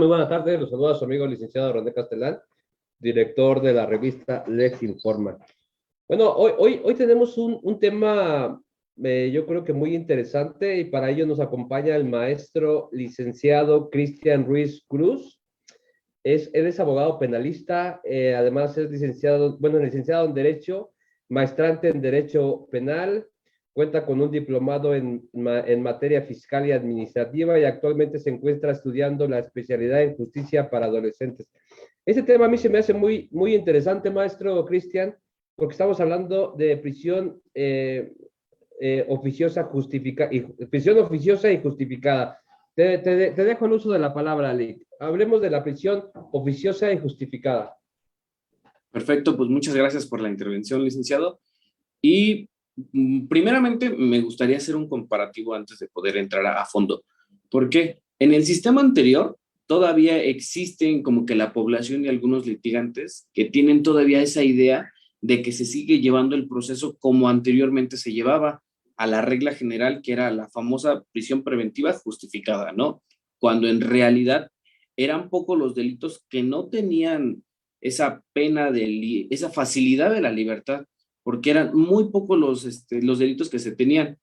Muy buenas tardes. Los saluda a su amigo licenciado René Castelán, director de la revista Lex Informa. Bueno, hoy tenemos un tema, yo creo que muy interesante, y para ello nos acompaña el maestro licenciado Cristian Ruiz Cruz. Él es abogado penalista, además es licenciado en Derecho, maestrante en Derecho Penal, cuenta con un diplomado en materia fiscal y administrativa y actualmente se encuentra estudiando la especialidad en justicia para adolescentes. Ese tema a mí se me hace muy interesante, maestro Cristian, porque estamos hablando de prisión prisión oficiosa y justificada. Te dejo el uso de la palabra, Ali. Hablemos de la prisión oficiosa y justificada. Perfecto, pues muchas gracias por la intervención, licenciado. Y primeramente me gustaría hacer un comparativo antes de poder entrar a fondo. Porque en el sistema anterior todavía existen como que la población y algunos litigantes que tienen todavía esa idea de que se sigue llevando el proceso como anteriormente se llevaba, a la regla general que era la famosa prisión preventiva justificada, ¿no? Cuando en realidad eran pocos los delitos que no tenían esa pena, esa facilidad de la libertad, porque eran muy pocos los delitos que se tenían,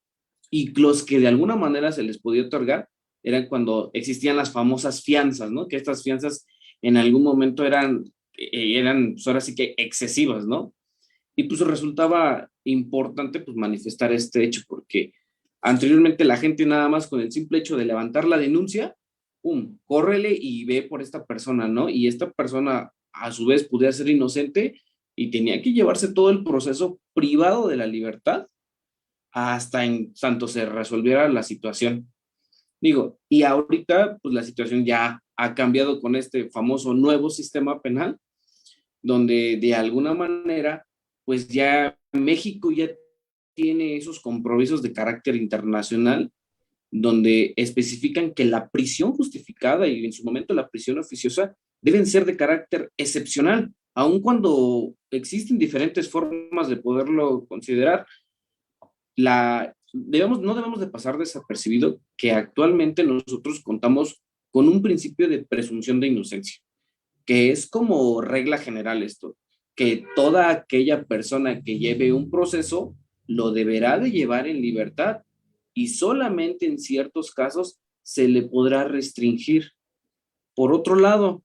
y los que de alguna manera se les podía otorgar eran cuando existían las famosas fianzas, ¿no? Que estas fianzas en algún momento eran pues ahora sí que excesivas, ¿no? Y pues resultaba importante pues manifestar este hecho, porque anteriormente la gente nada más con el simple hecho de levantar la denuncia, ¡pum!, córrele y ve por esta persona, ¿no? Y esta persona a su vez podía ser inocente y tenía que llevarse todo el proceso privado de la libertad hasta en tanto se resolviera la situación. Digo, y ahorita pues la situación ya ha cambiado con este famoso nuevo sistema penal, donde de alguna manera pues ya México ya tiene esos compromisos de carácter internacional donde especifican que la prisión justificada y en su momento la prisión oficiosa deben ser de carácter excepcional, aun cuando existen diferentes formas de poderlo considerar. No debemos de pasar desapercibido que actualmente nosotros contamos con un principio de presunción de inocencia, que es como regla general esto, que toda aquella persona que lleve un proceso lo deberá de llevar en libertad y solamente en ciertos casos se le podrá restringir. Por otro lado,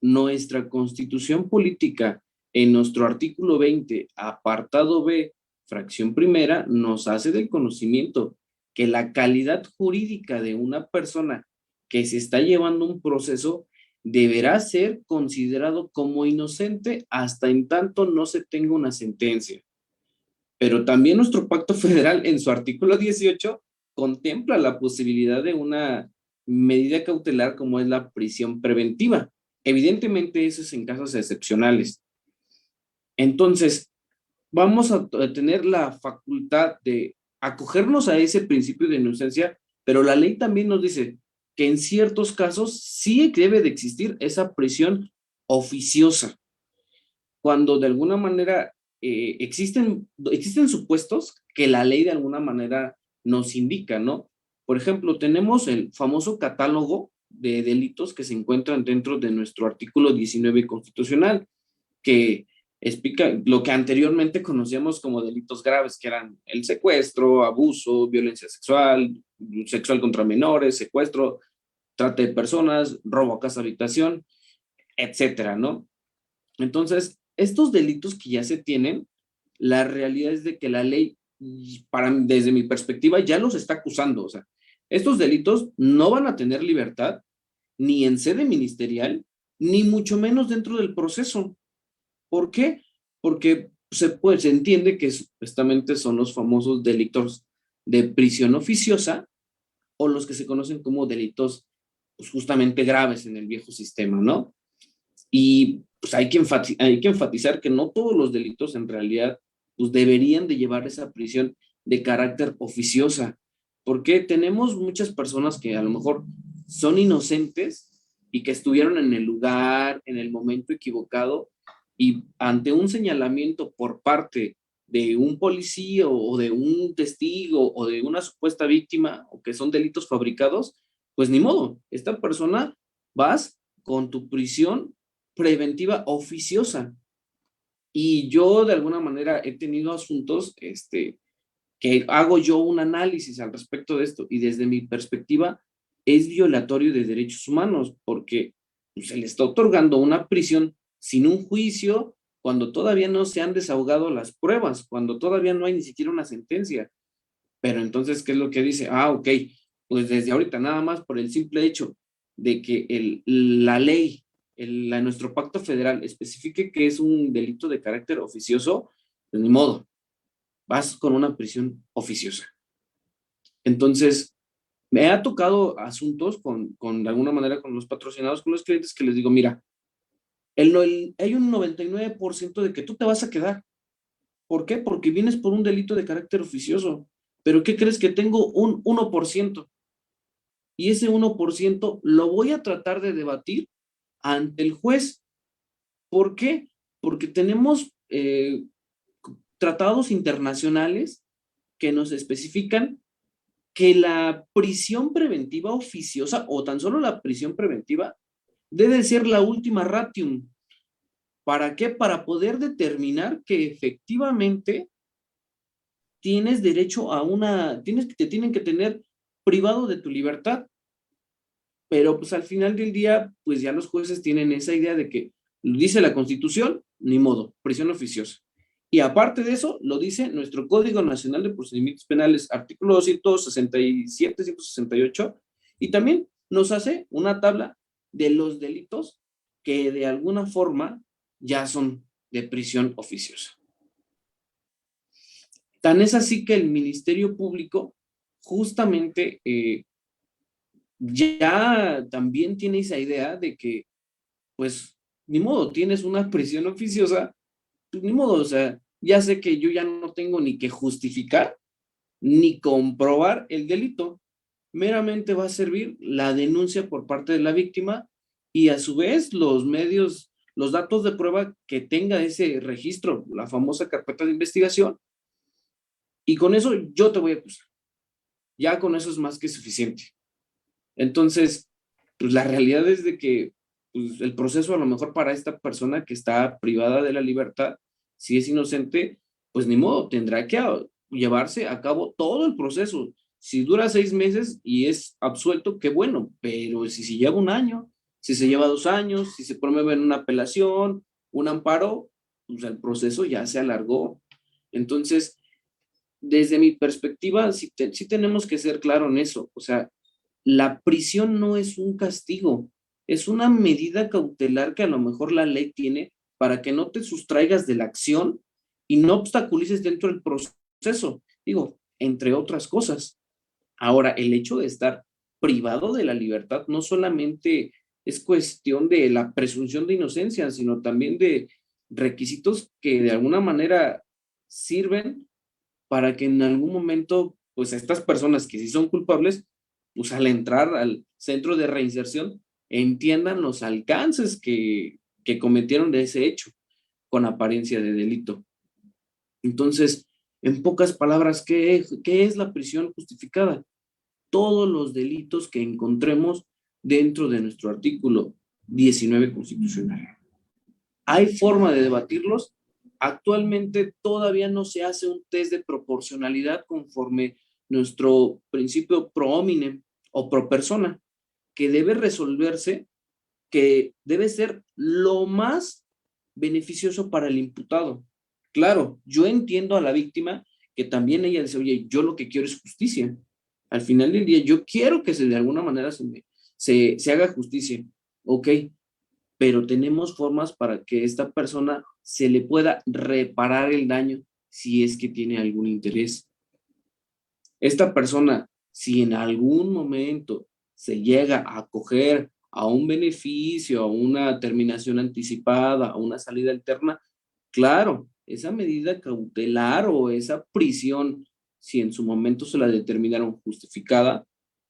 nuestra Constitución Política, en nuestro artículo 20, apartado B, fracción primera, nos hace del conocimiento que la calidad jurídica de una persona que se está llevando un proceso deberá ser considerado como inocente hasta en tanto no se tenga una sentencia. Pero también nuestro pacto federal en su artículo 18 contempla la posibilidad de una medida cautelar como es la prisión preventiva. Evidentemente eso es en casos excepcionales. Entonces, vamos a tener la facultad de acogernos a ese principio de inocencia, pero la ley también nos dice que en ciertos casos sí debe de existir esa prisión oficiosa, cuando de alguna manera existen supuestos que la ley de alguna manera nos indica, ¿no? Por ejemplo, tenemos el famoso catálogo de delitos que se encuentran dentro de nuestro artículo 19 constitucional, que explica lo que anteriormente conocíamos como delitos graves, que eran el secuestro, abuso, violencia sexual, sexual contra menores, secuestro, trata de personas, robo a casa habitación, etcétera, ¿no? Entonces, estos delitos que ya se tienen, la realidad es de que la ley, desde mi perspectiva, ya los está acusando. O sea, estos delitos no van a tener libertad ni en sede ministerial, ni mucho menos dentro del proceso. ¿Por qué? Porque se entiende que supuestamente son los famosos delitos de prisión oficiosa o los que se conocen como delitos pues, justamente graves en el viejo sistema, ¿no? Y pues hay que enfatizar que no todos los delitos en realidad pues deberían de llevar esa prisión de carácter oficiosa, porque tenemos muchas personas que a lo mejor son inocentes y que estuvieron en el lugar, en el momento equivocado, y ante un señalamiento por parte de un policía o de un testigo o de una supuesta víctima o que son delitos fabricados, pues ni modo, esta persona vas con tu prisión preventiva oficiosa. Y yo de alguna manera he tenido asuntos que hago yo un análisis al respecto de esto y desde mi perspectiva es violatorio de derechos humanos porque pues, se le está otorgando una prisión sin un juicio cuando todavía no se han desahogado las pruebas, cuando todavía no hay ni siquiera una sentencia. Pero entonces, ¿qué es lo que dice? Ah, ok, pues desde ahorita nada más por el simple hecho de que la ley, nuestro pacto federal especifique que es un delito de carácter oficioso, pues ni modo, vas con una prisión oficiosa. Entonces, me ha tocado asuntos de alguna manera con los patrocinados, con los clientes que les digo, mira, hay un 99% de que tú te vas a quedar. ¿Por qué? Porque vienes por un delito de carácter oficioso. ¿Pero qué crees que tengo? Un 1%? Y ese 1% lo voy a tratar de debatir ante el juez. ¿Por qué? Porque tenemos tratados internacionales que nos especifican que la prisión preventiva oficiosa o tan solo la prisión preventiva debe ser la última ratio. ¿Para qué? Para poder determinar que efectivamente tienes derecho a te tienen que tener privado de tu libertad. Pero pues al final del día, pues ya los jueces tienen esa idea de que dice la Constitución, ni modo, prisión oficiosa. Y aparte de eso, lo dice nuestro Código Nacional de Procedimientos Penales, artículo 167, 168, y también nos hace una tabla de los delitos que de alguna forma ya son de prisión oficiosa. Tan es así que el Ministerio Público justamente ya también tiene esa idea de que, pues, ni modo, tienes una prisión oficiosa, pues ni modo, o sea, ya sé que yo ya no tengo ni que justificar ni comprobar el delito, meramente va a servir la denuncia por parte de la víctima y a su vez los medios, los datos de prueba que tenga ese registro, la famosa carpeta de investigación, y con eso yo te voy a acusar. Ya con eso es más que suficiente. Entonces, pues la realidad es de que pues, el proceso a lo mejor para esta persona que está privada de la libertad, si es inocente, pues ni modo, tendrá que llevarse a cabo todo el proceso. Si dura 6 meses y es absuelto, qué bueno, pero si se lleva un año, si se lleva 2 años, si se promueve en una apelación, un amparo, pues el proceso ya se alargó. Entonces, desde mi perspectiva, sí tenemos que ser claros en eso. O sea, la prisión no es un castigo, es una medida cautelar que a lo mejor la ley tiene para que no te sustraigas de la acción y no obstaculices dentro del proceso. Digo, entre otras cosas. Ahora, el hecho de estar privado de la libertad no solamente es cuestión de la presunción de inocencia, sino también de requisitos que de alguna manera sirven para que en algún momento, pues estas personas que sí son culpables, pues al entrar al centro de reinserción, entiendan los alcances que cometieron de ese hecho con apariencia de delito. Entonces, en pocas palabras, ¿qué es la prisión justificada? Todos los delitos que encontremos dentro de nuestro artículo 19 constitucional. ¿Hay forma de debatirlos? Actualmente todavía no se hace un test de proporcionalidad conforme nuestro principio pro hominem o pro persona, que debe resolverse, que debe ser lo más beneficioso para el imputado. Claro, yo entiendo a la víctima que también ella dice, oye, yo lo que quiero es justicia. Al final del día, yo quiero que de alguna manera se haga justicia. Ok, pero tenemos formas para que esta persona se le pueda reparar el daño si es que tiene algún interés. Esta persona, si en algún momento se llega a acoger a un beneficio, a una terminación anticipada, a una salida alterna, claro, esa medida cautelar o esa prisión, si en su momento se la determinaron justificada,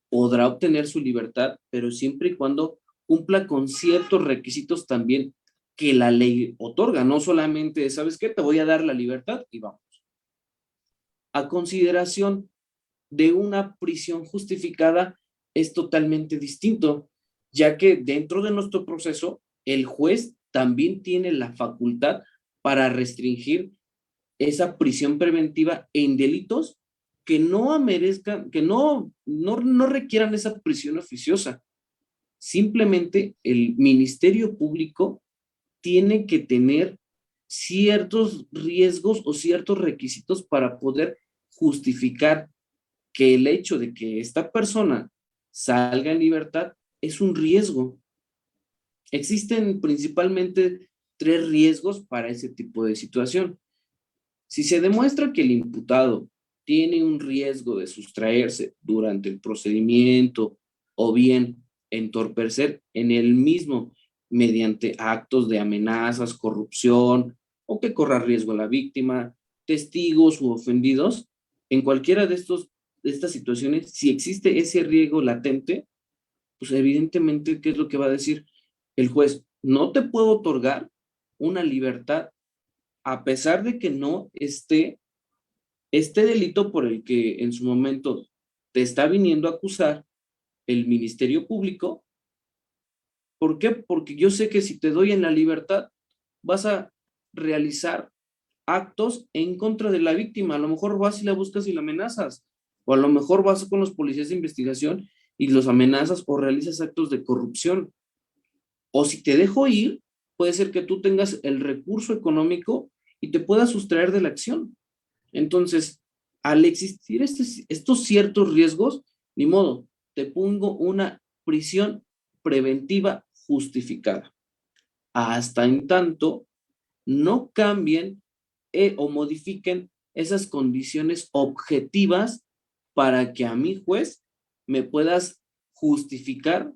podrá obtener su libertad, pero siempre y cuando cumpla con ciertos requisitos también que la ley otorga, no solamente, ¿sabes qué? Te voy a dar la libertad y vamos. A consideración de una prisión justificada es totalmente distinto. ya que dentro de nuestro proceso, el juez también tiene la facultad para restringir esa prisión preventiva en delitos que no merezcan, que no requieran esa prisión oficiosa. Simplemente el Ministerio Público tiene que tener ciertos riesgos o ciertos requisitos para poder justificar que el hecho de que esta persona salga en libertad es un riesgo. Existen principalmente 3 riesgos para ese tipo de situación. Si se demuestra que el imputado tiene un riesgo de sustraerse durante el procedimiento o bien entorpecer en el mismo mediante actos de amenazas, corrupción o que corra riesgo a la víctima, testigos u ofendidos, en cualquiera de estas situaciones, si existe ese riesgo latente, pues evidentemente, ¿qué es lo que va a decir el juez? No te puedo otorgar una libertad a pesar de que no esté este delito por el que en su momento te está viniendo a acusar el Ministerio Público. ¿Por qué? Porque yo sé que si te doy en la libertad, vas a realizar actos en contra de la víctima. A lo mejor vas y la buscas y la amenazas. O a lo mejor vas con los policías de investigación y los amenazas o realizas actos de corrupción. O si te dejo ir, puede ser que tú tengas el recurso económico y te puedas sustraer de la acción. Entonces, al existir estos ciertos riesgos, ni modo, te pongo una prisión preventiva justificada. Hasta en tanto no cambien o modifiquen esas condiciones objetivas para que a mi juez me puedas justificar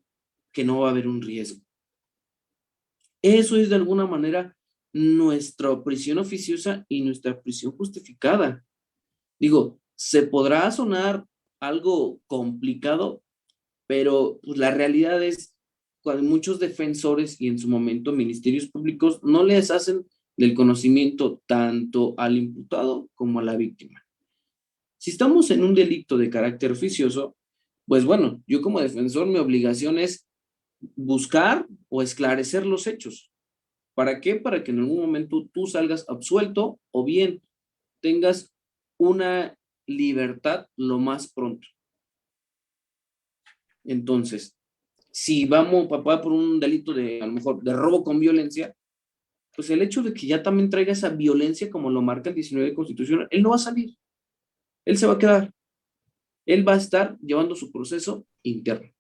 que no va a haber un riesgo. Eso es de alguna manera nuestra prisión oficiosa y nuestra prisión justificada. Digo, se podrá sonar algo complicado, pero pues, la realidad es que muchos defensores y en su momento ministerios públicos no les hacen del conocimiento tanto al imputado como a la víctima. Si estamos en un delito de carácter oficioso, pues bueno, yo como defensor mi obligación es buscar o esclarecer los hechos. ¿Para qué? Para que en algún momento tú salgas absuelto o bien tengas una libertad lo más pronto. Entonces, si vamos, papá, por un delito de, a lo mejor, de robo con violencia, pues el hecho de que ya también traiga esa violencia, como lo marca el 19 Constitucional, él no va a salir, él se va a quedar, él va a estar llevando su proceso interno.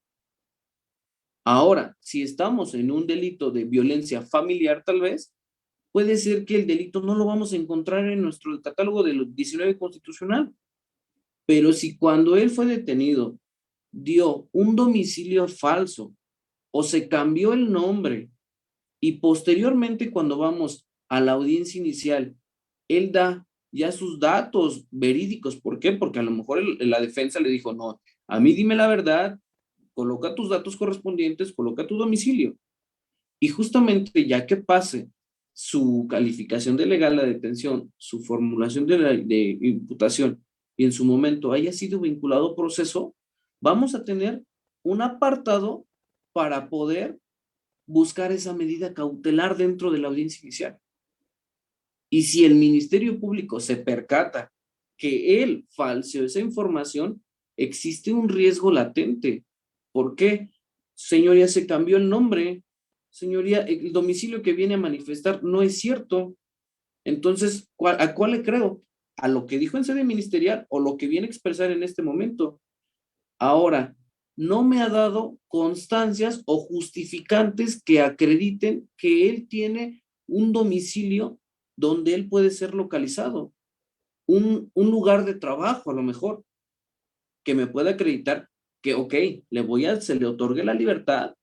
Ahora, si estamos en un delito de violencia familiar, tal vez, puede ser que el delito no lo vamos a encontrar en nuestro catálogo del 19 Constitucional, pero si cuando él fue detenido dio un domicilio falso o se cambió el nombre y posteriormente cuando vamos a la audiencia inicial, él da ya sus datos verídicos. ¿Por qué? Porque a lo mejor la defensa le dijo, no, a mí dime la verdad, coloca tus datos correspondientes, coloca tu domicilio. Y justamente ya que pase su calificación de legal la detención, su formulación de imputación y en su momento haya sido vinculado a proceso, vamos a tener un apartado para poder buscar esa medida cautelar dentro de la audiencia inicial. Y si el Ministerio Público se percata que él falseó esa información, existe un riesgo latente. ¿Por qué? Señoría, se cambió el nombre. Señoría, el domicilio que viene a manifestar no es cierto. Entonces, ¿a cuál le creo? ¿A lo que dijo en sede ministerial o lo que viene a expresar en este momento? Ahora, no me ha dado constancias o justificantes que acrediten que él tiene un domicilio donde él puede ser localizado, un lugar de trabajo a lo mejor, que me pueda acreditar que, ok, se le otorgue la libertad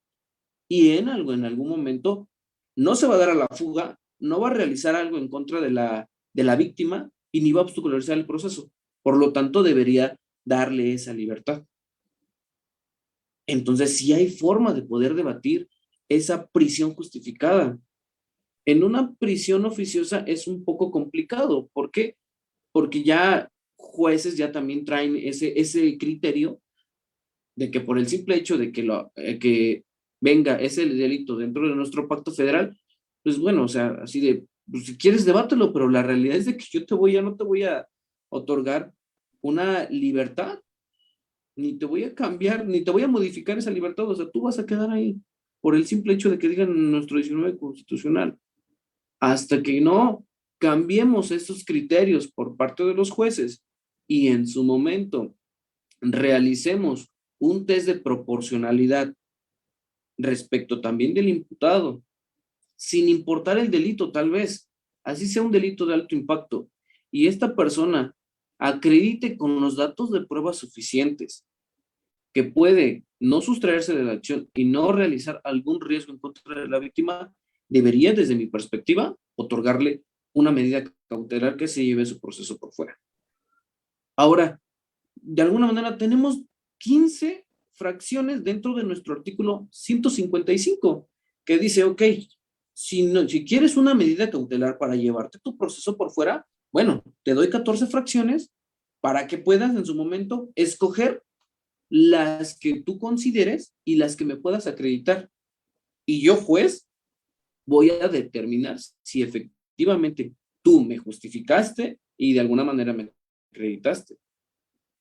y en algún momento no se va a dar a la fuga, no va a realizar algo en contra de la víctima y ni va a obstaculizar el proceso. Por lo tanto, debería darle esa libertad. Entonces, sí hay forma de poder debatir esa prisión justificada. En una prisión oficiosa es un poco complicado. ¿Por qué? Porque ya jueces ya también traen ese criterio de que por el simple hecho de que venga ese delito dentro de nuestro pacto federal, pues bueno, o sea, así de, pues si quieres debátelo, pero la realidad es de que no te voy a otorgar una libertad, ni te voy a cambiar, ni te voy a modificar esa libertad, o sea, tú vas a quedar ahí por el simple hecho de que digan nuestro 19 constitucional. Hasta que no cambiemos esos criterios por parte de los jueces y en su momento realicemos un test de proporcionalidad respecto también del imputado, sin importar el delito tal vez, así sea un delito de alto impacto, y esta persona acredite con los datos de prueba suficientes que puede no sustraerse de la acción y no realizar algún riesgo en contra de la víctima, debería, desde mi perspectiva, otorgarle una medida cautelar que se lleve su proceso por fuera. Ahora, de alguna manera, tenemos 15 fracciones dentro de nuestro artículo 155, que dice, ok, si quieres una medida cautelar para llevarte tu proceso por fuera, bueno, te doy 14 fracciones para que puedas en su momento escoger las que tú consideres y las que me puedas acreditar. Y yo, juez, voy a determinar si efectivamente tú me justificaste y de alguna manera me acreditaste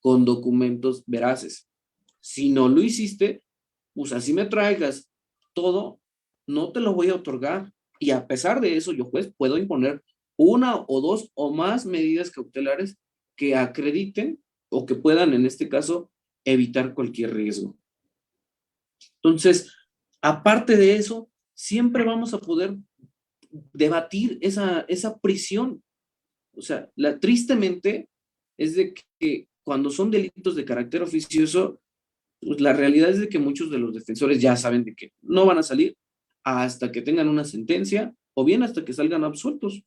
con documentos veraces. Si no lo hiciste, pues así me traigas todo, no te lo voy a otorgar. Y a pesar de eso, yo, juez, puedo imponer una o dos o más medidas cautelares que acrediten o que puedan, en este caso, evitar cualquier riesgo. Entonces, aparte de eso, siempre vamos a poder debatir esa prisión. O sea, tristemente es de que cuando son delitos de carácter oficioso, pues la realidad es de que muchos de los defensores ya saben de que no van a salir hasta que tengan una sentencia o bien hasta que salgan absueltos.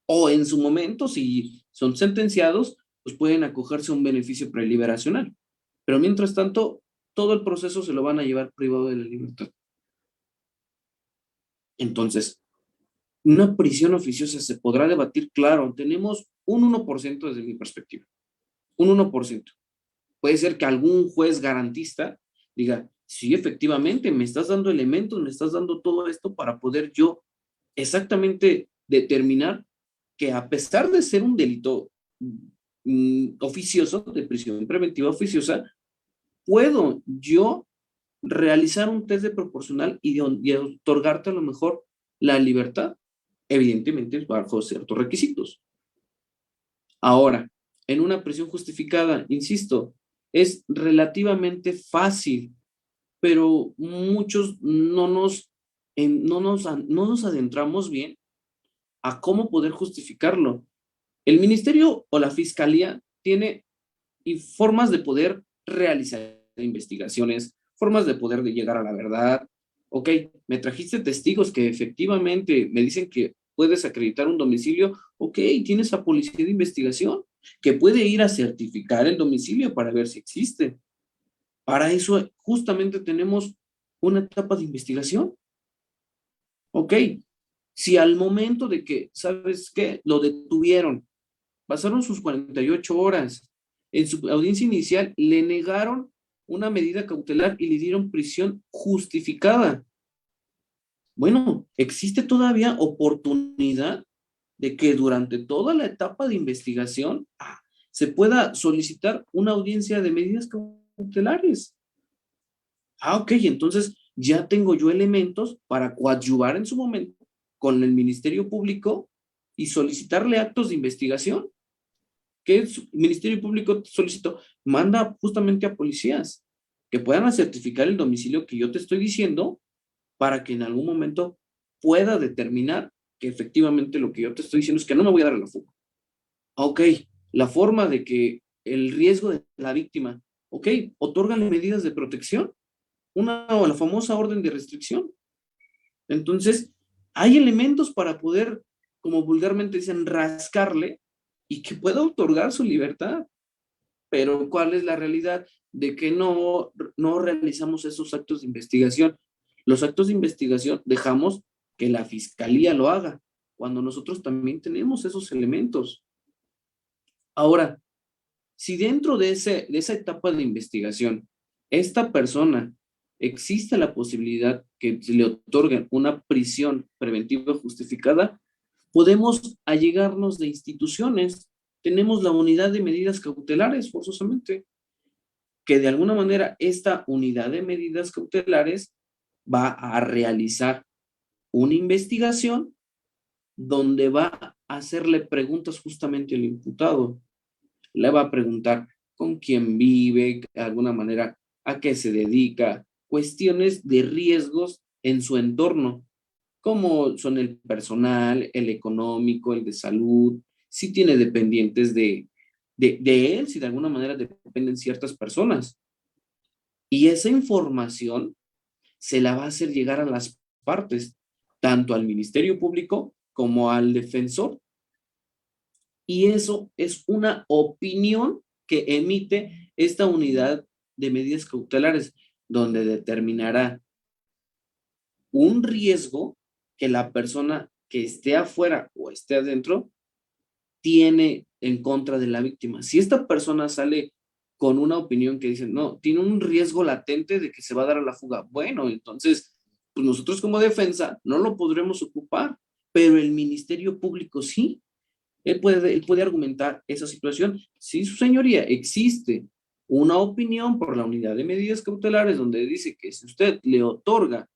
O en su momento, si son sentenciados, pues pueden acogerse a un beneficio preliberacional. Pero mientras tanto, todo el proceso se lo van a llevar privado de la libertad. Entonces, una prisión oficiosa se podrá debatir, claro, tenemos un 1% desde mi perspectiva, un 1%. Puede ser que algún juez garantista diga, sí, efectivamente, me estás dando elementos, me estás dando todo esto para poder yo exactamente determinar que a pesar de ser un delito oficioso, de prisión preventiva oficiosa, puedo yo realizar un test de proporcional y otorgarte a lo mejor la libertad, evidentemente bajo ciertos requisitos. Ahora, en una prisión justificada, insisto, es relativamente fácil, pero muchos no nos adentramos bien a cómo poder justificarlo. El ministerio o la fiscalía tiene formas de poder realizar investigaciones, formas de poder llegar a la verdad. Ok, me trajiste testigos que efectivamente me dicen que puedes acreditar un domicilio. Ok, tienes a policía de investigación que puede ir a certificar el domicilio para ver si existe. Para eso justamente tenemos una etapa de investigación. Ok, si al momento de que, ¿sabes qué? Lo detuvieron, pasaron sus 48 horas, en su audiencia inicial le negaron una medida cautelar y le dieron prisión justificada. Bueno, existe todavía oportunidad de que durante toda la etapa de investigación se pueda solicitar una audiencia de medidas cautelares. Ok, entonces ya tengo yo elementos para coadyuvar en su momento con el Ministerio Público y solicitarle actos de investigación. ¿Qué el Ministerio Público solicitó? Manda justamente a policías que puedan certificar el domicilio que yo te estoy diciendo para que en algún momento pueda determinar que efectivamente lo que yo te estoy diciendo es que no me voy a dar a la fuga. Ok, la forma de que el riesgo de la víctima, ok, otórgale medidas de protección, o la famosa orden de restricción. Entonces, hay elementos para poder, como vulgarmente dicen, rascarle y que pueda otorgar su libertad. Pero ¿cuál es la realidad? De que no realizamos esos actos de investigación. Los actos de investigación dejamos que la fiscalía lo haga, cuando nosotros también tenemos esos elementos. Ahora, si dentro de esa etapa de investigación, esta persona existe la posibilidad que se le otorgue una prisión preventiva justificada, podemos allegarnos de instituciones. Tenemos la unidad de medidas cautelares, forzosamente, que de alguna manera esta unidad de medidas cautelares va a realizar una investigación donde va a hacerle preguntas justamente al imputado. Le va a preguntar con quién vive, de alguna manera, a qué se dedica, cuestiones de riesgos en su entorno, como son el personal, el económico, el de salud, si tiene dependientes de él, si de alguna manera dependen ciertas personas. Y esa información se la va a hacer llegar a las partes, tanto al Ministerio Público como al defensor. Y eso es una opinión que emite esta unidad de medidas cautelares, donde determinará un riesgo que la persona que esté afuera o esté adentro tiene en contra de la víctima. Si esta persona sale con una opinión que dice, no, tiene un riesgo latente de que se va a dar a la fuga, bueno, entonces, pues nosotros como defensa no lo podremos ocupar, pero el Ministerio Público sí. Él puede argumentar esa situación. Sí, su señoría, existe una opinión por la unidad de medidas cautelares donde dice que si usted le otorga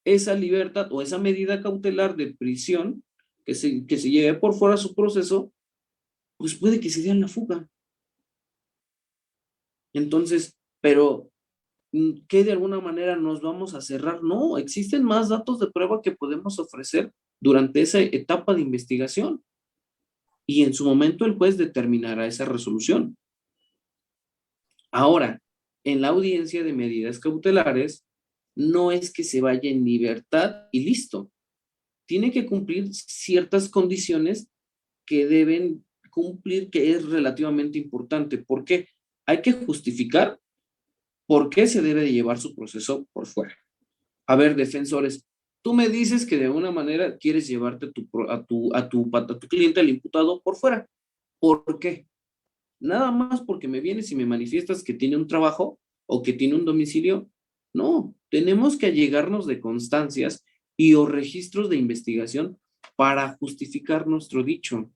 esa libertad o esa medida cautelar de prisión que se lleve por fuera su proceso, pues puede que se dé en la fuga. Entonces, pero ¿qué de alguna manera nos vamos a cerrar? No, existen más datos de prueba que podemos ofrecer durante esa etapa de investigación y en su momento el juez determinará esa resolución. Ahora, en la audiencia de medidas cautelares, no es que se vaya en libertad y listo. Tiene que cumplir ciertas condiciones que deben cumplir, que es relativamente importante. ¿Por qué? Hay que justificar por qué se debe de llevar su proceso por fuera. A ver, defensores, tú me dices que de alguna manera quieres llevarte a tu cliente, al imputado, por fuera. ¿Por qué? Nada más porque me vienes y me manifiestas que tiene un trabajo o que tiene un domicilio. No, tenemos que allegarnos de constancias y o registros de investigación para justificar nuestro dicho.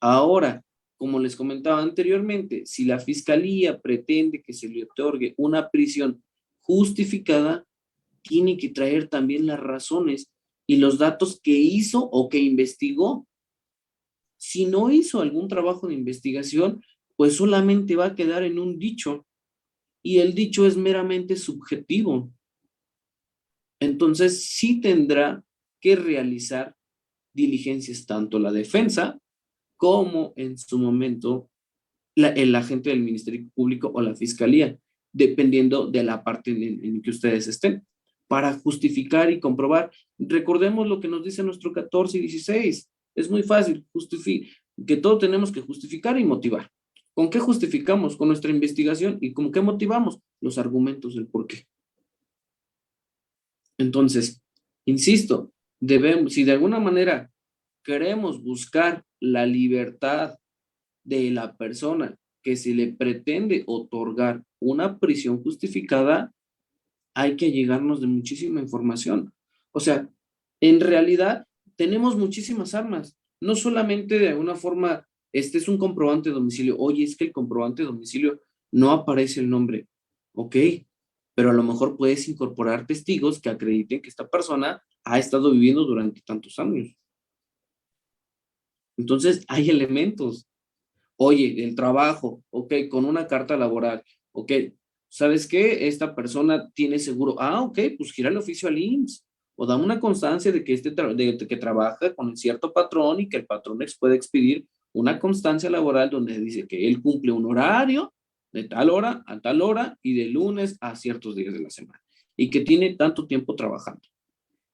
Ahora, como les comentaba anteriormente, si la fiscalía pretende que se le otorgue una prisión justificada, tiene que traer también las razones y los datos que hizo o que investigó. Si no hizo algún trabajo de investigación, pues solamente va a quedar en un dicho y el dicho es meramente subjetivo. Entonces, sí tendrá que realizar diligencias tanto la defensa como en su momento el agente del Ministerio Público o la Fiscalía, dependiendo de la parte en que ustedes estén, para justificar y comprobar. Recordemos lo que nos dice nuestro 14 y 16. Es muy fácil, que todo tenemos que justificar y motivar. ¿Con qué justificamos? Con nuestra investigación. ¿Y con qué motivamos? Los argumentos del por qué. Entonces, insisto, si de alguna manera queremos buscar la libertad de la persona que se le pretende otorgar una prisión justificada, hay que llegarnos de muchísima información. O sea, en realidad tenemos muchísimas armas. No solamente de alguna forma, este es un comprobante de domicilio. Oye, es que el comprobante de domicilio no aparece el nombre. Ok, pero a lo mejor puedes incorporar testigos que acrediten que esta persona ha estado viviendo durante tantos años. Entonces, hay elementos. Oye, el trabajo, ok, con una carta laboral, ok, ¿sabes qué? Esta persona tiene seguro. Ah, ok, pues gira el oficio al IMSS o da una constancia de que, que trabaja con cierto patrón y que el patrón les puede expedir una constancia laboral donde dice que él cumple un horario de tal hora a tal hora y de lunes a ciertos días de la semana y que tiene tanto tiempo trabajando.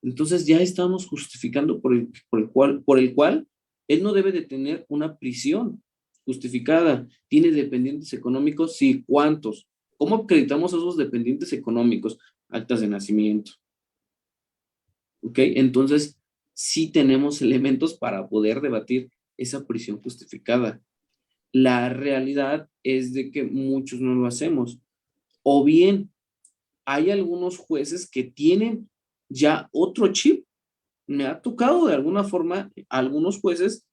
Entonces ya estamos justificando por el cual él no debe de tener una prisión justificada. ¿Tiene dependientes económicos? Sí, ¿cuántos? ¿Cómo acreditamos a esos dependientes económicos? Actas de nacimiento. ¿Ok? Entonces, sí tenemos elementos para poder debatir esa prisión justificada. La realidad es de que muchos no lo hacemos. O bien hay algunos jueces que tienen ya otro chip. Me ha tocado de alguna forma algunos jueces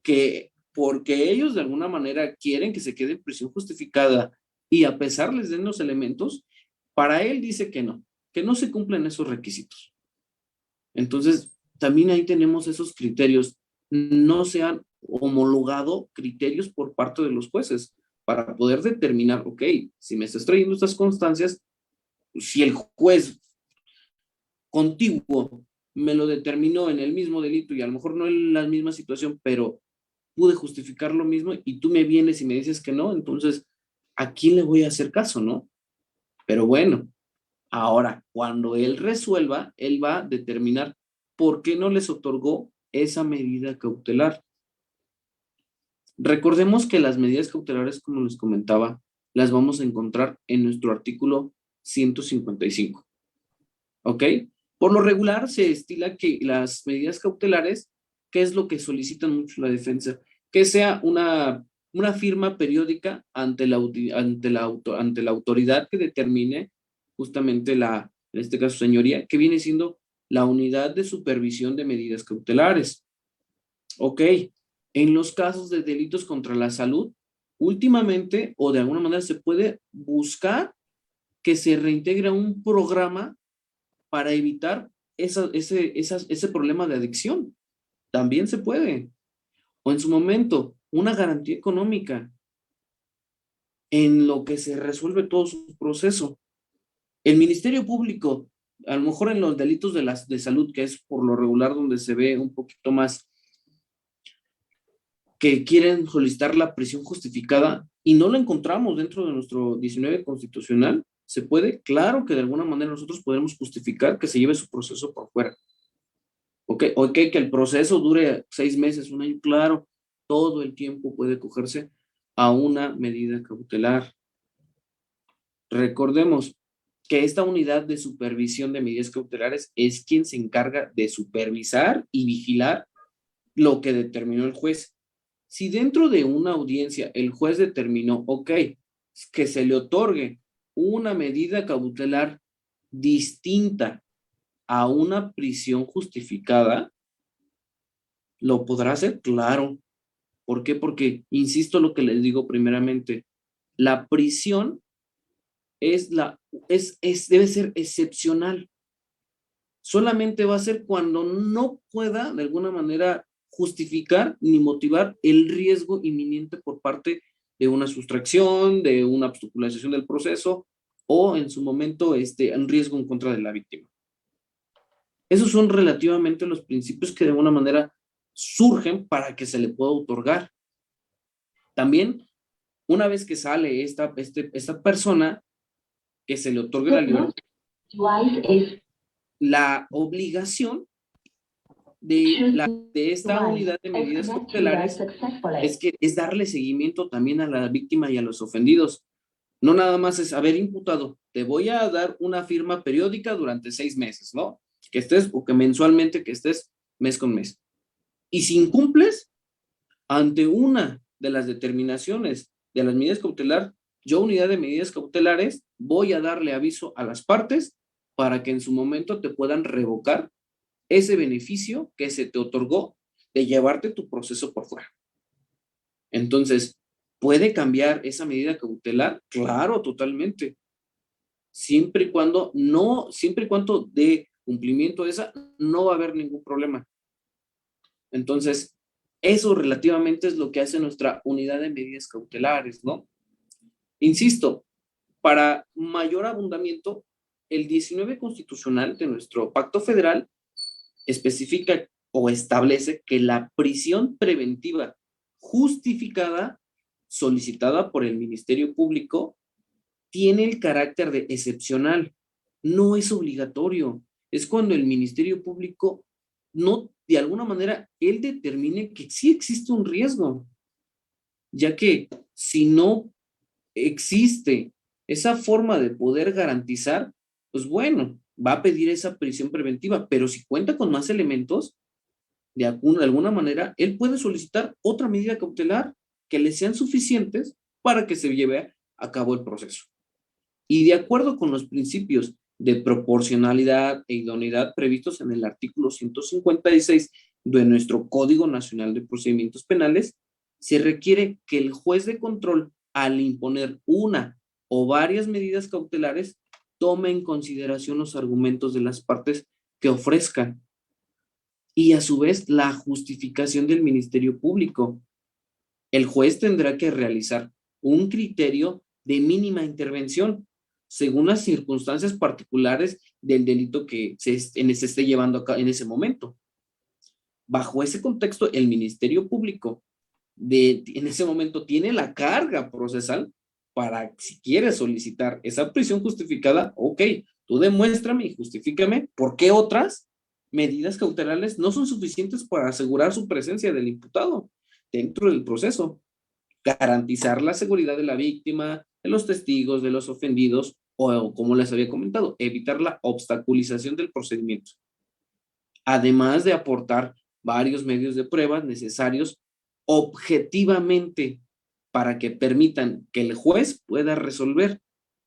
que, porque ellos de alguna manera quieren que se quede en prisión justificada y a pesar les den los elementos, para él dice que no se cumplen esos requisitos. Entonces, también ahí tenemos esos criterios. No se han homologado criterios por parte de los jueces para poder determinar, ok, si me estás trayendo estas constancias, si el juez contiguo me lo determinó en el mismo delito y a lo mejor no en la misma situación, pero pude justificar lo mismo y tú me vienes y me dices que no, entonces, ¿a quién le voy a hacer caso, no? Pero bueno, ahora, cuando él resuelva, él va a determinar por qué no les otorgó esa medida cautelar. Recordemos que las medidas cautelares, como les comentaba, las vamos a encontrar en nuestro artículo 155. ¿Ok? Por lo regular se estila que las medidas cautelares, ¿qué es lo que solicitan mucho la defensa? Que sea una firma periódica ante la autoridad que determine justamente en este caso, señoría, que viene siendo la unidad de supervisión de medidas cautelares. Ok, en los casos de delitos contra la salud, últimamente o de alguna manera se puede buscar que se reintegre un programa para evitar ese problema de adicción. También se puede. O en su momento, una garantía económica en lo que se resuelve todo su proceso. El Ministerio Público, a lo mejor en los delitos de salud, que es por lo regular donde se ve un poquito más que quieren solicitar la prisión justificada y no lo encontramos dentro de nuestro 19 constitucional, ¿se puede? Claro que de alguna manera nosotros podemos justificar que se lleve su proceso por fuera. Ok, que el proceso dure 6 meses, un año, claro, todo el tiempo puede cogerse a una medida cautelar. Recordemos que esta unidad de supervisión de medidas cautelares es quien se encarga de supervisar y vigilar lo que determinó el juez. Si dentro de una audiencia el juez determinó, ok, que se le otorgue una medida cautelar distinta a una prisión justificada, ¿lo podrá hacer? Claro. ¿Por qué? Porque, insisto lo que les digo primeramente, la prisión debe ser excepcional. Solamente va a ser cuando no pueda de alguna manera justificar ni motivar el riesgo inminente por parte de una sustracción, de una obstaculización del proceso o en su momento un riesgo en contra de la víctima. Esos son relativamente los principios que de alguna manera surgen para que se le pueda otorgar. También, una vez que sale esta persona, que se le otorgue la libertad, la obligación de esta unidad de medidas cautelares es darle seguimiento también a la víctima y a los ofendidos. No nada más es, haber imputado, te voy a dar una firma periódica durante 6 meses, ¿no? Que estés, o que mensualmente que estés mes con mes. Y si incumples, ante una de las determinaciones de las medidas cautelares, yo, unidad de medidas cautelares, voy a darle aviso a las partes para que en su momento te puedan revocar ese beneficio que se te otorgó de llevarte tu proceso por fuera. Entonces, ¿puede cambiar esa medida cautelar? Claro, totalmente. Siempre y cuando dé cumplimiento a esa, no va a haber ningún problema. Entonces, eso relativamente es lo que hace nuestra unidad de medidas cautelares, ¿no? Insisto, para mayor abundamiento, el 19 constitucional de nuestro pacto federal especifica o establece que la prisión preventiva justificada solicitada por el Ministerio Público tiene el carácter de excepcional, no es obligatorio. Es cuando el Ministerio Público no, de alguna manera, él determine que sí existe un riesgo, ya que si no existe esa forma de poder garantizar, pues bueno, va a pedir esa prisión preventiva, pero si cuenta con más elementos, de alguna manera, él puede solicitar otra medida cautelar que le sean suficientes para que se lleve a cabo el proceso. y de acuerdo con los principios de proporcionalidad e idoneidad previstos en el artículo 156 de nuestro Código Nacional de Procedimientos Penales, se requiere que el juez de control, al imponer una o varias medidas cautelares, tome en consideración los argumentos de las partes que ofrezcan y a su vez la justificación del Ministerio Público. El juez tendrá que realizar un criterio de mínima intervención según las circunstancias particulares del delito que se esté llevando a cabo en ese momento. Bajo ese contexto, el Ministerio Público en ese momento tiene la carga procesal para, si quiere solicitar esa prisión justificada, ok, tú demuéstrame y justifícame por qué otras medidas cautelares no son suficientes para asegurar su presencia del imputado dentro del proceso, garantizar la seguridad de la víctima, de los testigos, de los ofendidos, o como les había comentado, evitar la obstaculización del procedimiento, además de aportar varios medios de prueba necesarios objetivamente para que permitan que el juez pueda resolver,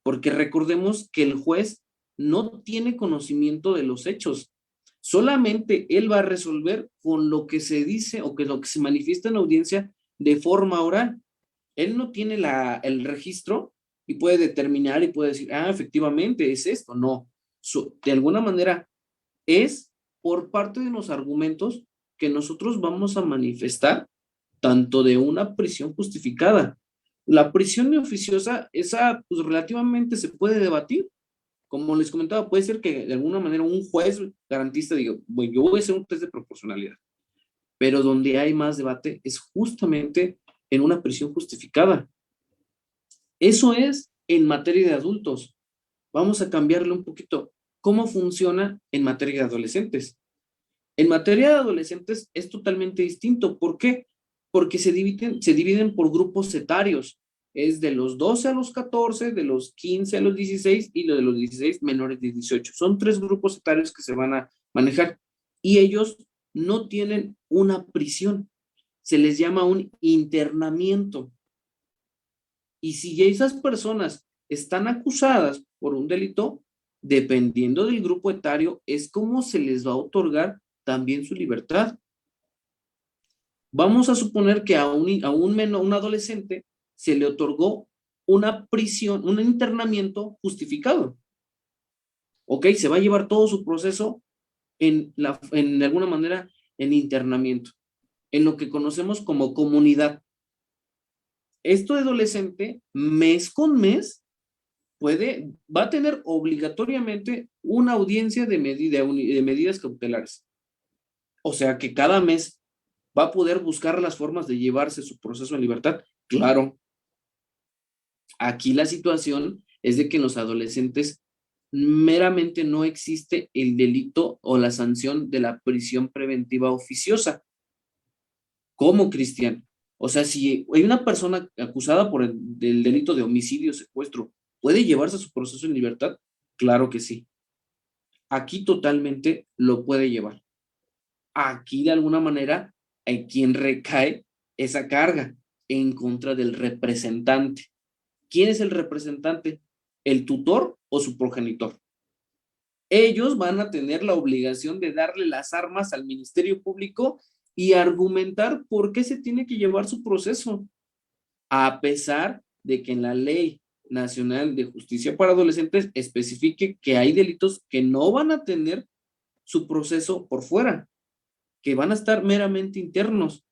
porque recordemos que el juez no tiene conocimiento de los hechos, solamente él va a resolver con lo que se dice o que lo que se manifiesta en audiencia de forma oral. Él no tiene el registro y puede determinar y puede decir, efectivamente es esto. No, de alguna manera es por parte de los argumentos que nosotros vamos a manifestar tanto de una prisión justificada. La prisión oficiosa, esa pues relativamente se puede debatir. Como les comentaba, puede ser que de alguna manera un juez garantista diga, bueno, yo voy a hacer un test de proporcionalidad, pero donde hay más debate es justamente en una prisión justificada. Eso es en materia de adultos. Vamos a cambiarle un poquito. ¿Cómo funciona en materia de adolescentes? En materia de adolescentes es totalmente distinto. ¿Por qué? Porque se dividen por grupos etarios. Es de los 12 a los 14, de los 15 a los 16 y de los 16 menores de 18. Son 3 grupos etarios que se van a manejar y ellos no tienen una prisión. Se les llama un internamiento. Y si esas personas están acusadas por un delito, dependiendo del grupo etario, es como se les va a otorgar también su libertad. Vamos a suponer que a un adolescente se le otorgó una prisión, un internamiento justificado. Ok, se va a llevar todo su proceso de alguna manera en internamiento, en lo que conocemos como comunidad. Este adolescente, mes con mes, va a tener obligatoriamente una audiencia de medidas cautelares. O sea que cada mes va a poder buscar las formas de llevarse su proceso en libertad. Claro. Aquí la situación es de que en los adolescentes meramente no existe el delito o la sanción de la prisión preventiva oficiosa. ¿Cómo, Cristian? O sea, si hay una persona acusada por del delito de homicidio, secuestro, ¿puede llevarse su proceso en libertad? Claro que sí. Aquí totalmente lo puede llevar. Aquí de alguna manera hay quien recae esa carga en contra del representante. ¿Quién es el representante? ¿El tutor o su progenitor? Ellos van a tener la obligación de darle las armas al Ministerio Público y argumentar por qué se tiene que llevar su proceso, a pesar de que en la Ley Nacional de Justicia para Adolescentes especifique que hay delitos que no van a tener su proceso por fuera, que van a estar meramente internos.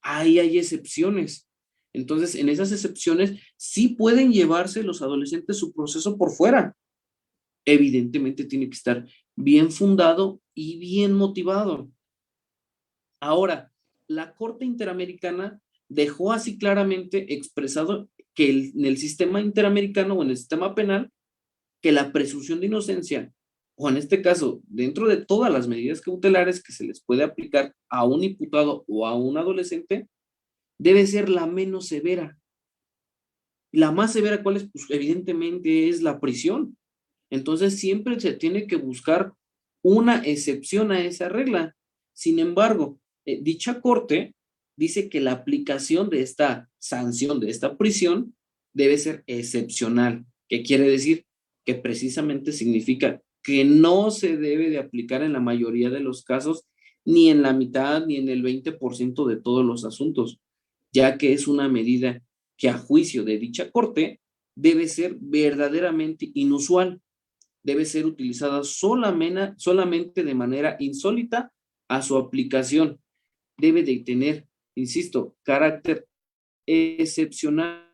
Ahí hay excepciones. Entonces, en esas excepciones sí pueden llevarse los adolescentes su proceso por fuera. Evidentemente tiene que estar bien fundado y bien motivado. Ahora, la Corte Interamericana dejó así claramente expresado que en el sistema interamericano o en el sistema penal, que la presunción de inocencia, o en este caso, dentro de todas las medidas cautelares que se les puede aplicar a un imputado o a un adolescente, debe ser la menos severa. La más severa, ¿cuál es? Pues evidentemente es la prisión. Entonces siempre se tiene que buscar una excepción a esa regla. Sin embargo, dicha corte dice que la aplicación de esta sanción, de esta prisión, debe ser excepcional. ¿Qué quiere decir? Que precisamente significa que no se debe de aplicar en la mayoría de los casos, ni en la mitad, ni en el 20% de todos los asuntos, ya que es una medida que a juicio de dicha corte debe ser verdaderamente inusual, debe ser utilizada solamente de manera insólita a su aplicación, debe de tener, insisto, carácter excepcional.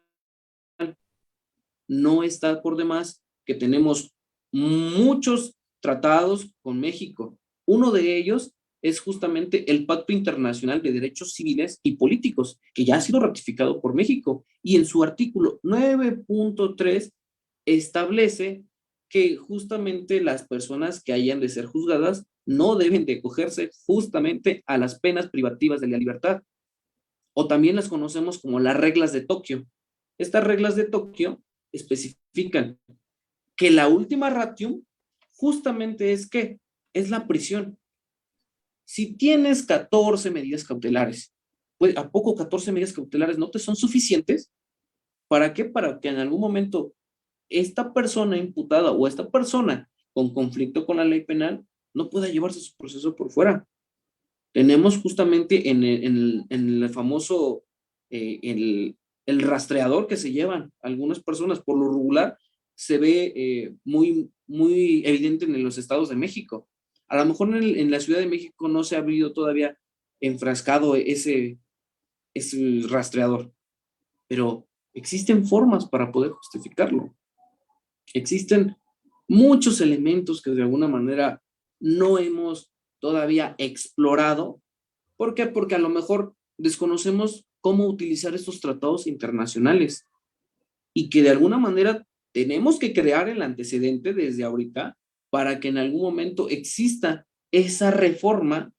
No está por demás que tenemos muchos tratados con México. Uno de ellos es justamente el Pacto Internacional de Derechos Civiles y Políticos, que ya ha sido ratificado por México, y en su artículo 9.3 establece que justamente las personas que hayan de ser juzgadas no deben de acogerse justamente a las penas privativas de la libertad, o también las conocemos como las reglas de Tokio. Estas reglas de Tokio especifican que la última ratio justamente es que es la prisión. Si tienes 14 medidas cautelares, pues ¿a poco 14 medidas cautelares no te son suficientes? ¿Para qué? Para que en algún momento esta persona imputada o esta persona con conflicto con la ley penal no pueda llevarse su proceso por fuera. Tenemos justamente en el famoso, el rastreador que se llevan algunas personas, por lo regular, se ve muy evidente en los estados de México. A lo mejor en la Ciudad de México no se ha habido todavía enfrascado ese rastreador, pero existen formas para poder justificarlo. Existen muchos elementos que de alguna manera no hemos todavía explorado. ¿Por qué? Porque a lo mejor desconocemos cómo utilizar estos tratados internacionales y que de alguna manera tenemos que crear el antecedente desde ahorita para que en algún momento exista esa reforma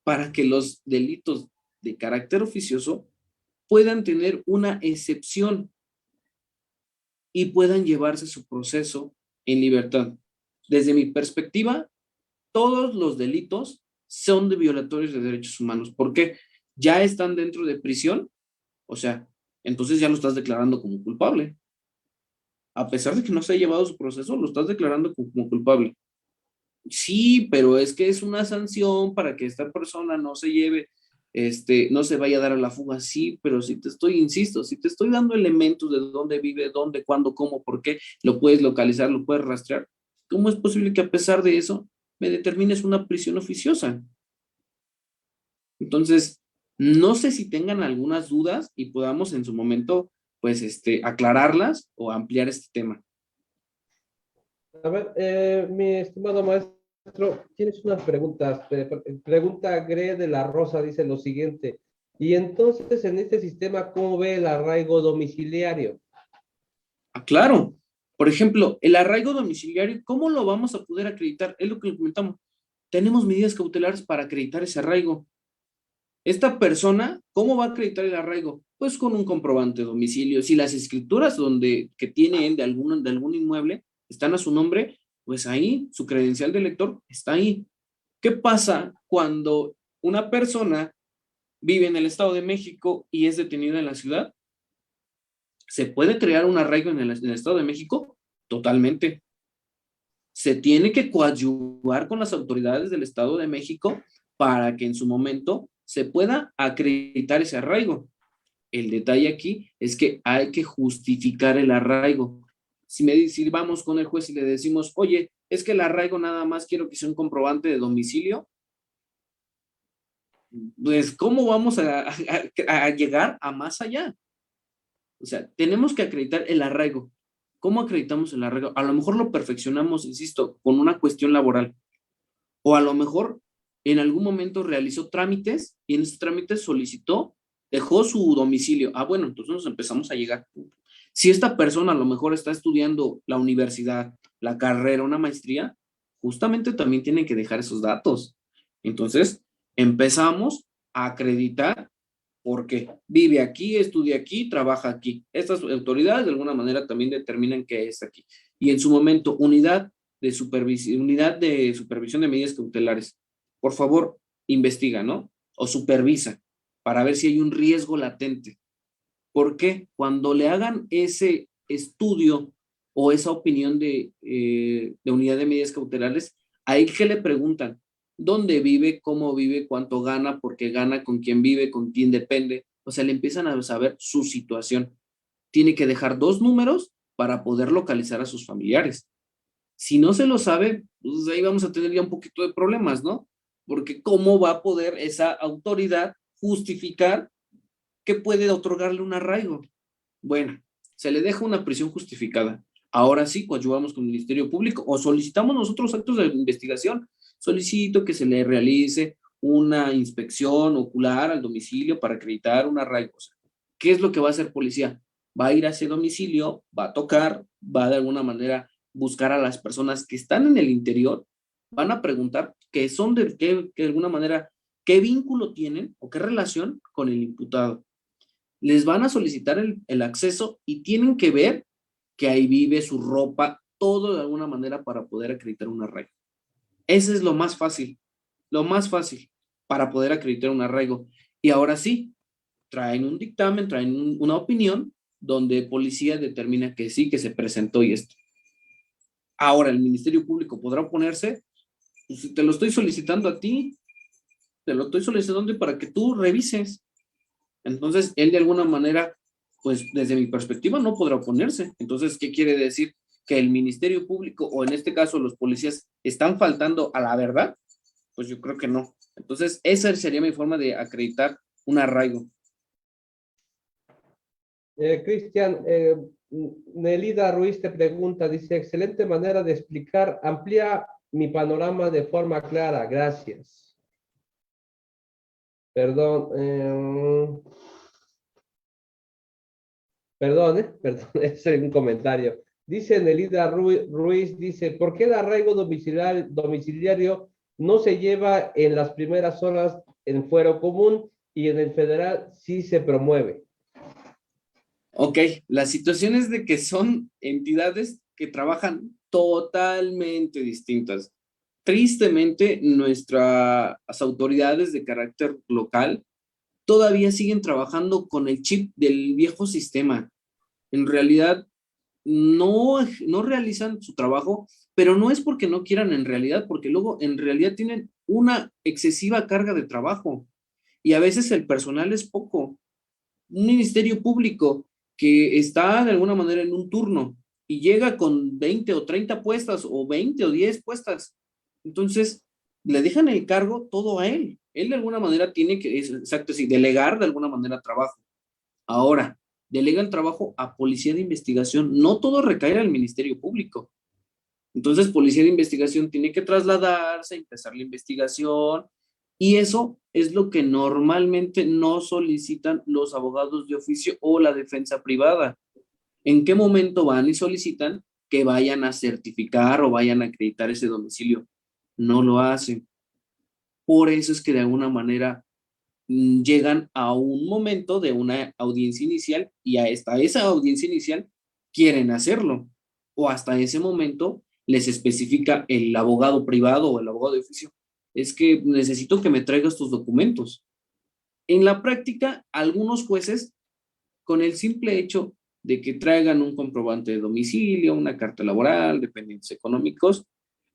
para que los delitos de carácter oficioso puedan tener una excepción y puedan llevarse su proceso en libertad. Desde mi perspectiva, todos los delitos son de violatorios de derechos humanos. ¿Por qué? Ya están dentro de prisión, o sea, entonces ya lo estás declarando como culpable. A pesar de que no se ha llevado su proceso, lo estás declarando como culpable. Sí, pero es que es una sanción para que esta persona no se lleve, no se vaya a dar a la fuga. Sí, pero si te estoy, insisto, si te estoy dando elementos de dónde vive, dónde, cuándo, cómo, por qué, lo puedes localizar, lo puedes rastrear, ¿cómo es posible que a pesar de eso me determines una prisión oficiosa? Entonces, no sé si tengan algunas dudas y podamos en su momento, pues, aclararlas o ampliar este tema. A ver, mi estimado maestro, tienes unas preguntas. Pregunta Gre de la Rosa dice lo siguiente. Y entonces, en este sistema, ¿cómo ve el arraigo domiciliario? Ah, claro. Por ejemplo, el arraigo domiciliario, ¿cómo lo vamos a poder acreditar? Es lo que le comentamos. Tenemos medidas cautelares para acreditar ese arraigo. Esta persona, ¿cómo va a acreditar el arraigo? Pues con un comprobante de domicilio. Si las escrituras que tiene él de algún inmueble están a su nombre, pues ahí su credencial de lector está ahí. ¿Qué pasa cuando una persona vive en el Estado de México y es detenida en la ciudad? ¿Se puede crear un arraigo en el Estado de México? Totalmente. Se tiene que coadyuvar con las autoridades del Estado de México para que en su momento se pueda acreditar ese arraigo. El detalle aquí es que hay que justificar el arraigo. Si vamos con el juez y le decimos, oye, es que el arraigo nada más quiero que sea un comprobante de domicilio, pues ¿cómo vamos a llegar a más allá? O sea, tenemos que acreditar el arraigo. ¿Cómo acreditamos el arraigo? A lo mejor lo perfeccionamos, insisto, con una cuestión laboral. O a lo mejor en algún momento realizó trámites y en ese trámite solicitó, dejó su domicilio. Ah, bueno, entonces nos empezamos a llegar. Si esta persona a lo mejor está estudiando la universidad, la carrera, una maestría, justamente también tienen que dejar esos datos. Entonces, empezamos a acreditar porque vive aquí, estudia aquí, trabaja aquí. Estas autoridades de alguna manera también determinan qué es aquí. Y en su momento, unidad de supervisión de medidas cautelares. Por favor, investiga, ¿no? O supervisa para ver si hay un riesgo latente. ¿Por qué? Cuando le hagan ese estudio o esa opinión de unidad de medidas cautelares, ahí que le preguntan dónde vive, cómo vive, cuánto gana, por qué gana, con quién vive, con quién depende. O sea, le empiezan a saber su situación. Tiene que dejar 2 números para poder localizar a sus familiares. Si no se lo sabe, pues ahí vamos a tener ya un poquito de problemas, ¿no? Porque ¿cómo va a poder esa autoridad justificar que puede otorgarle un arraigo? Bueno, se le deja una prisión justificada. Ahora sí, coadyuvamos con el Ministerio Público o solicitamos nosotros actos de investigación. Solicito que se le realice una inspección ocular al domicilio para acreditar un arraigo. ¿Qué es lo que va a hacer policía? Va a ir a ese domicilio, va a tocar, va de alguna manera buscar a las personas que están en el interior, van a preguntar qué son que de alguna manera, qué vínculo tienen o qué relación con el imputado. Les van a solicitar el acceso y tienen que ver que ahí vive, su ropa, todo de alguna manera para poder acreditar un arraigo. Ese es lo más fácil para poder acreditar un arraigo. Y ahora sí, traen un dictamen, traen una opinión donde policía determina que sí, que se presentó y esto. Ahora el Ministerio Público podrá oponerse, pues si te lo estoy solicitando a ti, te lo estoy solicitando para que tú revises. Entonces, él de alguna manera, pues desde mi perspectiva no podrá oponerse. Entonces, ¿qué quiere decir? Que el Ministerio Público, o en este caso los policías, están faltando a la verdad. Pues yo creo que no. Entonces, esa sería mi forma de acreditar un arraigo. Cristian, Nelida Ruiz te pregunta, dice, excelente manera de explicar, amplía mi panorama de forma clara, gracias. Perdón, perdón, es un comentario. Dice Nelida Ruiz, dice, ¿por qué el arraigo domiciliario no se lleva en las primeras horas en fuero común y en el federal sí se promueve? Ok, la situación es de que son entidades que trabajan totalmente distintas. Tristemente, nuestras autoridades de carácter local todavía siguen trabajando con el chip del viejo sistema. En realidad, no realizan su trabajo, pero no es porque no quieran en realidad, porque luego en realidad tienen una excesiva carga de trabajo y a veces el personal es poco. Un ministerio público que está de alguna manera en un turno y llega con 20 o 30 puestas o 20 o 10 puestas, entonces le dejan el cargo todo a él. Él de alguna manera tiene que, exacto, sí, delegar de alguna manera trabajo. Ahora, delega el trabajo a policía de investigación. No todo recae al Ministerio Público. Entonces, policía de investigación tiene que trasladarse, empezar la investigación, y eso es lo que normalmente no solicitan los abogados de oficio o la defensa privada. ¿En qué momento van y solicitan que vayan a certificar o vayan a acreditar ese domicilio? No lo hacen. Por eso es que de alguna manera llegan a un momento de una audiencia inicial y hasta esa audiencia inicial quieren hacerlo. O hasta ese momento les especifica el abogado privado o el abogado de oficio. Es que necesito que me traigas tus documentos. En la práctica, algunos jueces, con el simple hecho de que traigan un comprobante de domicilio, una carta laboral, dependientes económicos,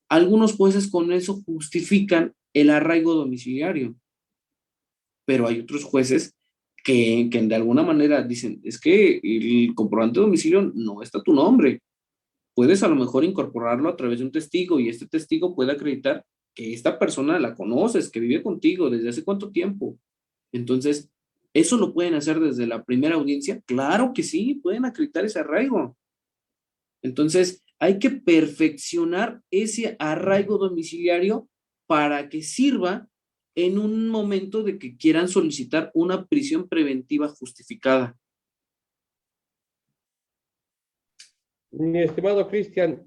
algunos jueces con eso justifican el arraigo domiciliario, pero hay otros jueces que de alguna manera dicen, es que el comprobante de domicilio no está tu nombre. Puedes a lo mejor incorporarlo a través de un testigo y este testigo puede acreditar que esta persona la conoces, que vive contigo desde hace cuánto tiempo. Entonces, ¿eso lo pueden hacer desde la primera audiencia? Claro que sí, pueden acreditar ese arraigo. Entonces, hay que perfeccionar ese arraigo domiciliario para que sirva en un momento de que quieran solicitar una prisión preventiva justificada. Mi estimado Cristian,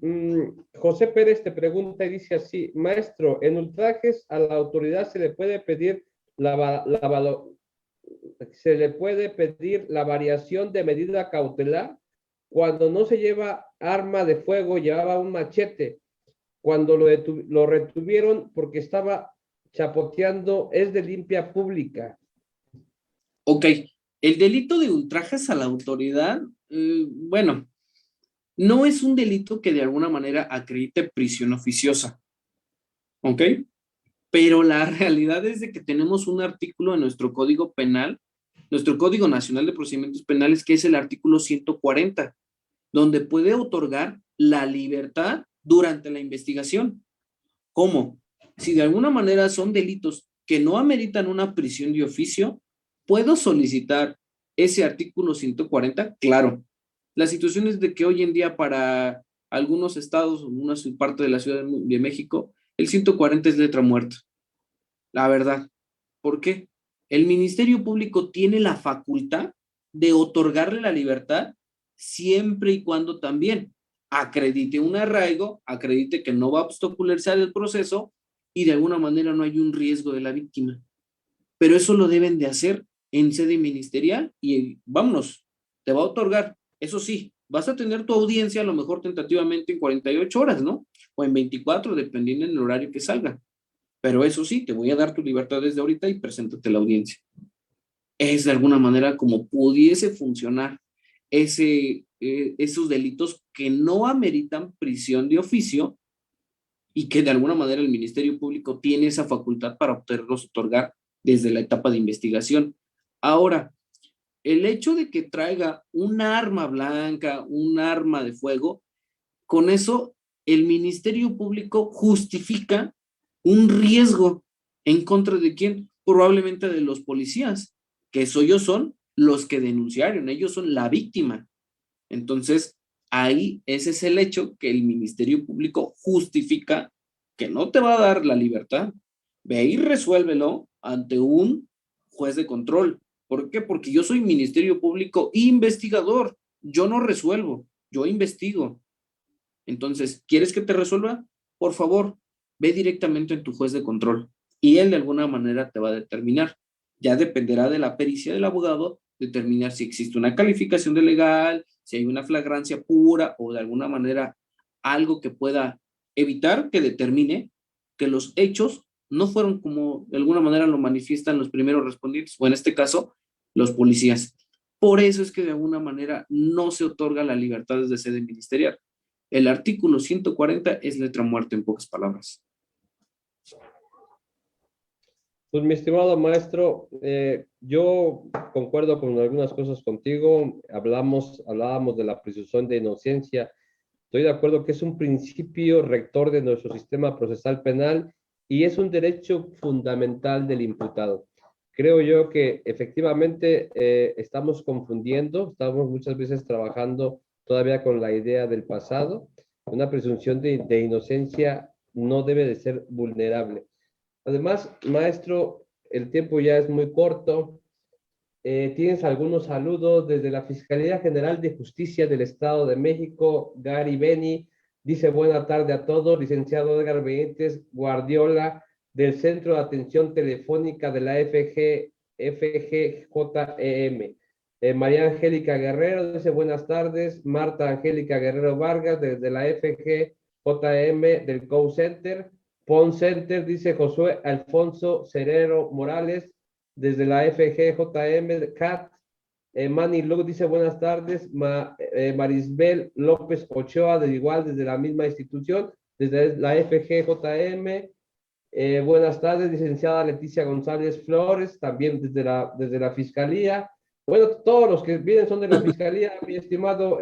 José Pérez te pregunta y dice así, maestro, en ultrajes a la autoridad se le puede pedir se le puede pedir la variación de medida cautelar cuando no se lleva arma de fuego, llevaba un machete, cuando lo retuvieron porque estaba chapoteando, es de limpia pública. Ok, el delito de ultrajes a la autoridad, bueno, No es un delito que de alguna manera acredite prisión oficiosa, ¿ok? Pero la realidad es de que tenemos un artículo en nuestro Código Penal, nuestro Código Nacional de Procedimientos Penales, que es el artículo 140, donde puede otorgar la libertad durante la investigación. ¿Cómo? Si de alguna manera son delitos que no ameritan una prisión de oficio, ¿puedo solicitar ese artículo 140? Claro. La situación es de que hoy en día para algunos estados, una parte de la Ciudad de México, el 140 es letra muerta, la verdad. ¿Por qué? El Ministerio Público tiene la facultad de otorgarle la libertad siempre y cuando también acredite un arraigo, acredite que no va a obstaculizar el proceso y de alguna manera no hay un riesgo de la víctima. Pero eso lo deben de hacer en sede ministerial y vámonos, te va a otorgar. Eso sí, vas a tener tu audiencia a lo mejor tentativamente en 48 horas, ¿no? O en 24, dependiendo del horario que salga. Pero eso sí, te voy a dar tu libertad desde ahorita y preséntate a la audiencia. Es de alguna manera como pudiese funcionar esos delitos que no ameritan prisión de oficio y que de alguna manera el Ministerio Público tiene esa facultad para poderlos otorgar desde la etapa de investigación. Ahora, el hecho de que traiga un arma blanca, un arma de fuego, con eso el Ministerio Público justifica un riesgo en contra de quién, probablemente de los policías, que ellos son los que denunciaron, ellos son la víctima. Entonces, ahí ese es el hecho que el Ministerio Público justifica que no te va a dar la libertad. Ve y resuélvelo ante un juez de control. ¿Por qué? Porque yo soy Ministerio Público investigador. Yo no resuelvo, yo investigo. Entonces, ¿quieres que te resuelva? Por favor, ve directamente en tu juez de control y él de alguna manera te va a determinar. Ya dependerá de la pericia del abogado determinar si existe una calificación de legal, si hay una flagrancia pura o de alguna manera algo que pueda evitar que determine que los hechos no fueron como de alguna manera lo manifiestan los primeros respondientes, o en este caso, los policías. Por eso es que de alguna manera no se otorga la libertad desde sede ministerial. El artículo 140 es letra muerta en pocas palabras. Pues mi estimado maestro, yo concuerdo con algunas cosas contigo. Hablábamos de la presunción de inocencia. Estoy de acuerdo que es un principio rector de nuestro sistema procesal penal y es un derecho fundamental del imputado. Creo yo que efectivamente estamos confundiendo, estamos muchas veces trabajando todavía con la idea del pasado. Una presunción de inocencia no debe de ser vulnerable. Además, maestro, el tiempo ya es muy corto. Tienes algunos saludos desde la Fiscalía General de Justicia del Estado de México. Gary Beni dice buena tarde a todos. Licenciado Edgar Benítez Guardiola del Centro de Atención Telefónica de la FGJEM. María Angélica Guerrero dice buenas tardes. Marta Angélica Guerrero Vargas desde la FGJM del Call Center. Phone Center, dice Josué Alfonso Cerero Morales, desde la FGJM CAT. Manny Luke dice buenas tardes. Marisbel López Ochoa, igual desde la misma institución, desde la FGJM. Buenas tardes, licenciada Leticia González Flores, también desde la Fiscalía. Bueno, todos los que vienen son de la Fiscalía, mi estimado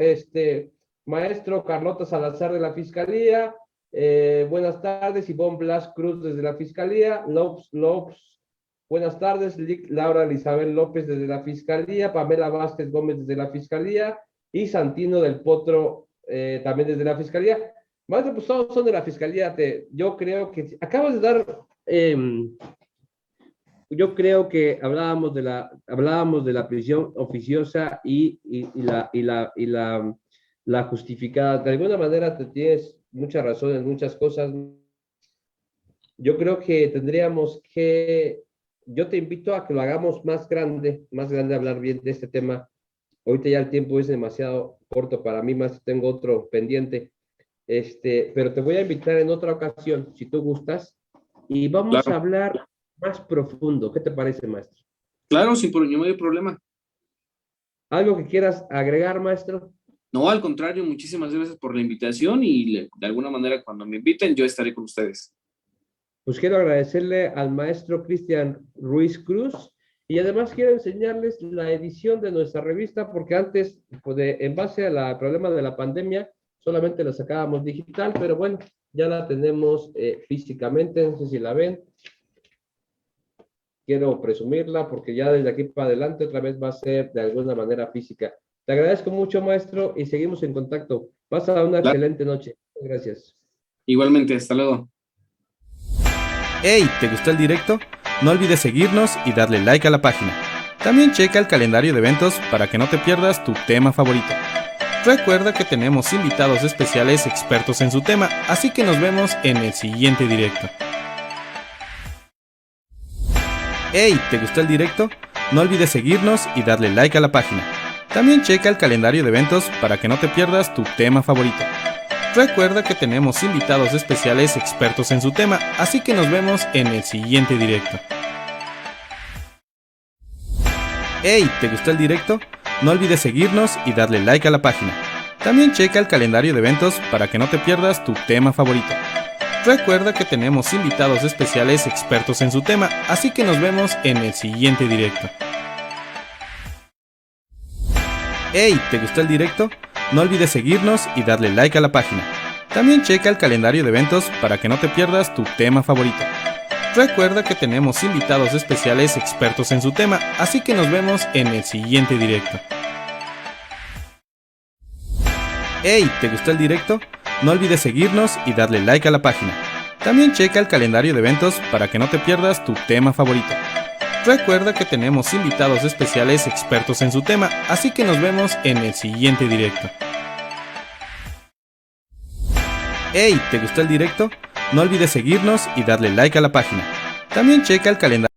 maestro Carlota Salazar de la Fiscalía. Buenas tardes, Ivonne Blas Cruz desde la Fiscalía. Lopes, buenas tardes. Laura Elizabeth López desde la Fiscalía. Pamela Vázquez Gómez desde la Fiscalía. Y Santino del Potro también desde la Fiscalía. Maestro, pues todos son de la Fiscalía. Yo creo que acabas de dar. Yo creo que hablábamos de la prisión oficiosa y la justificada. De alguna manera te tienes mucha razón en muchas cosas. Yo creo que yo te invito a que lo hagamos más grande, hablar bien de este tema. Ahorita ya el tiempo es demasiado corto para mí, más tengo otro pendiente. Pero te voy a invitar en otra ocasión, si tú gustas, y vamos a hablar más profundo. ¿Qué te parece, maestro? Claro, sin problema, no hay problema. ¿Algo que quieras agregar, maestro? No, al contrario, muchísimas gracias por la invitación y de alguna manera cuando me inviten yo estaré con ustedes. Pues quiero agradecerle al maestro Cristian Ruiz Cruz y además quiero enseñarles la edición de nuestra revista porque antes, pues en base al problema de la pandemia, solamente la sacábamos digital, pero bueno, ya la tenemos físicamente, no sé si la ven. Quiero presumirla porque ya desde aquí para adelante otra vez va a ser de alguna manera física. Te agradezco mucho, maestro, y seguimos en contacto. Pasa una excelente noche. Gracias. Igualmente, hasta luego. Hey, ¿te gustó el directo? No olvides seguirnos y darle like a la página. También checa el calendario de eventos para que no te pierdas tu tema favorito. Recuerda que tenemos invitados especiales expertos en su tema, así que nos vemos en el siguiente directo. Hey, ¿te gustó el directo? No olvides seguirnos y darle like a la página. También checa el calendario de eventos para que no te pierdas tu tema favorito. Recuerda que tenemos invitados especiales expertos en su tema, así que nos vemos en el siguiente directo. Hey, ¿te gustó el directo? No olvides seguirnos y darle like a la página. También checa el calendario de eventos para que no te pierdas tu tema favorito. Recuerda que tenemos invitados especiales expertos en su tema, así que nos vemos en el siguiente directo. Hey, ¿te gustó el directo? No olvides seguirnos y darle like a la página. También checa el calendario de eventos para que no te pierdas tu tema favorito. Recuerda que tenemos invitados especiales expertos en su tema, así que nos vemos en el siguiente directo. Hey, ¿te gustó el directo? No olvides seguirnos y darle like a la página. También checa el calendario de eventos para que no te pierdas tu tema favorito. Recuerda que tenemos invitados especiales expertos en su tema, así que nos vemos en el siguiente directo. Hey, ¿te gustó el directo? No olvides seguirnos y darle like a la página. También checa el calendario.